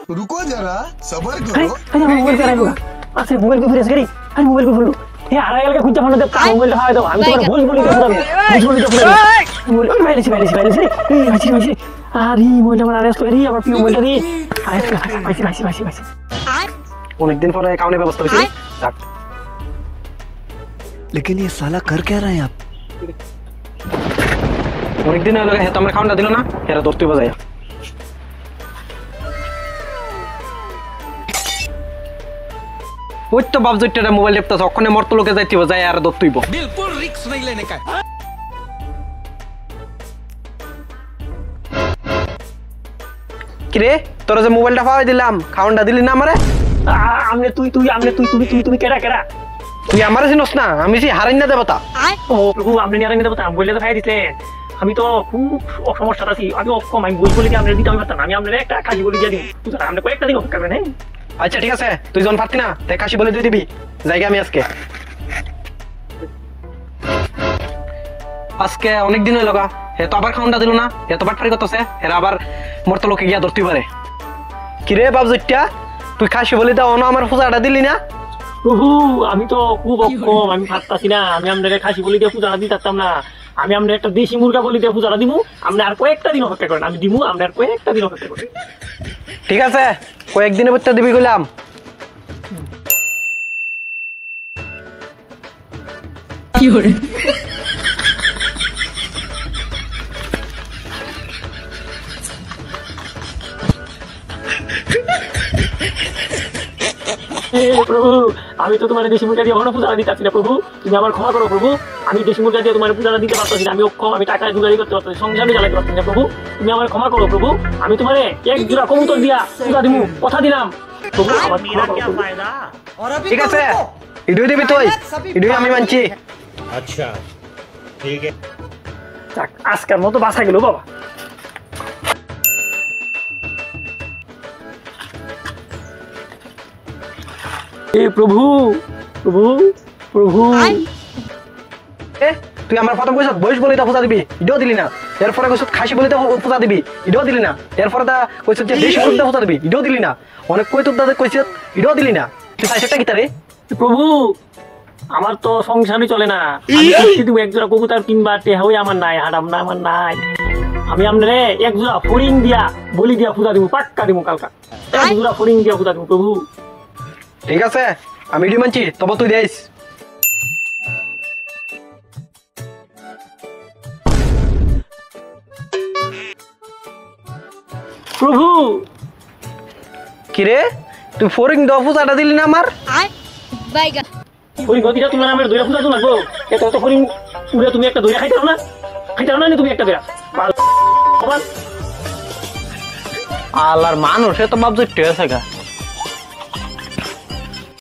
रुको जरा सबर अरे करो। अरे मोबाइल पे आएगा अच्छा मोबाइल पे फिर करी अरे मोबाइल पे बोलो ये आ रहा है क्या कुछ फोन दे मोबाइल हाय दो हम तुम्हारा भूल भूल के पूरा भूल के पूरा मोबाइल पहले से ए अरे मोबाइल हमारा अरेस्ट करी अब अपनी मोबाइल दी पैसे অনেক দিন পরে কাউনে ব্যবস্থা হইছে যাক लेकिन ये साला कर क्या रहे हैं आप অনেক দিন হলো হে তো আমরা খাওয়াটা দিল না এরা দৌড়তে বাজায় ওই তো বাপ জুটটা মোবাইল লেপতাছ ওখানে মরতো লোকে যাইতিব যায় আর দৌড়তেইব बिल्कुल रिस्क नहीं लेने का কিরে তোরা যে মোবাইলটা পাওয়াই দিলাম খাওয়াটা দিলি না আমারে আমনে তুই কেডা তুই আমারে চিনস না আমি যে হারাইনা দেবতা ও প্রভু আপনি হারাইনা দেবতা বললে তো খাই দিতেন আমি তো খুব সমস্যা আছি আমি অক্ষম আমি বই বলি কি আপনি দিতে পারতাম আমি আপনারে একটা কাশি বলি দিয়ে দিই তুই আপনি কয়েকটা দিন অপেক্ষা করবেন আচ্ছা ঠিক আছে তুই যখন পারতি না তাই কাশি বলে দিয়ে দিবি জায়গা আমি আজকে অনেক দিন হইল গা হে তো আবার খাওয়াটা দিল না হে তো বাটপারি করতেছে এরা আবার মরতো লোকে গিয়া ধরতে পারে কিরে বাবজুটটা তুই খাসি বলি দাও না আমার পূজাটা দিলি না প্রভু আমি তো খুব অক্ষম আমি পারতাছি না আমি আপনাকে খাসি বলি দিয়ে পূজাটা দিতে পারতাম না আমি আপনার একটা দেশি মুরগা বলি দিয়ে পূজাটা দিব আপনি আর কয়েকটা দিন অপেক্ষা করেন আমি দিব আপনি আর কয়েকটা দিন অপেক্ষা করেন ঠিক আছে কয়েকদিনের ভিতরে দিবি কইলাম কি করে প্রভু আমি তো তোমার দেশি মুরগা দিয়ে এখনো পূজা দিতে পারছি না প্রভু তুমি আমার ক্ষমা করো প্রভু আমি দেশি মুরগা দিয়ে তোমার পূজাটা দিতে পারছি না আমি অক্ষম আমি টাকা জোগাড়ি করতে পারছি সংসারে চালাতে পারছি না প্রভু তুমি আমার ক্ষমা করো প্রভু আমি তোমার এক জোড়া কবুতর দিয়া পূজা দিব কথা দিলাম প্রভু আমার ক্ষমা করো ঠিক আছে ইডুই দিবি তুই ইডুই আমি মানছি अच्छा ठीक है আজকের মতো বাসা গেল বাবা এ প্রভু প্রভু প্রভু এ তুই আমার প্রথম কইছ বয়স বলি তা পূজা দিবি ইডো দিলি না এরপরে কইছ খাসি বলি তা পূজা দিবি ইডো দিলি না এরপরে তা কইছ যে দেশি মুরগা পূজা দিবি ইডো দিলি না অনেক কই তোর দাদা কইছ ইডো দিলি না তুই সাইসটা কি তারে প্রভু আমার তো সংসারই চলে না আমি শুধু এক জোড়া কবুতর কিনবা টেহাই আমার নাই হারাম না আমার নাই আমি আমরে এক জোড়া ফড়িং দিয়া বলি দিয়া পূজা দিব পাক্কা দিব কালকা এক জোড়া ফড়িং দিয়া পূজা দিব প্রভু ঠিক আছে আমি ইডি মানছি তবে তুই দেইস প্রভু কিরে তুই ফড়িং দাও পূজাটা দিলি না আমার বাইগা ফড়িং গদিটা তুমি আমার দইরা পূজা তো লাগবো এত তো ফড়িং পুরো তুমি একটা দইরা খাইতাও না তুমি একটা দইরা আল্লাহর মানুষ এত বাপ জুটে আছে গা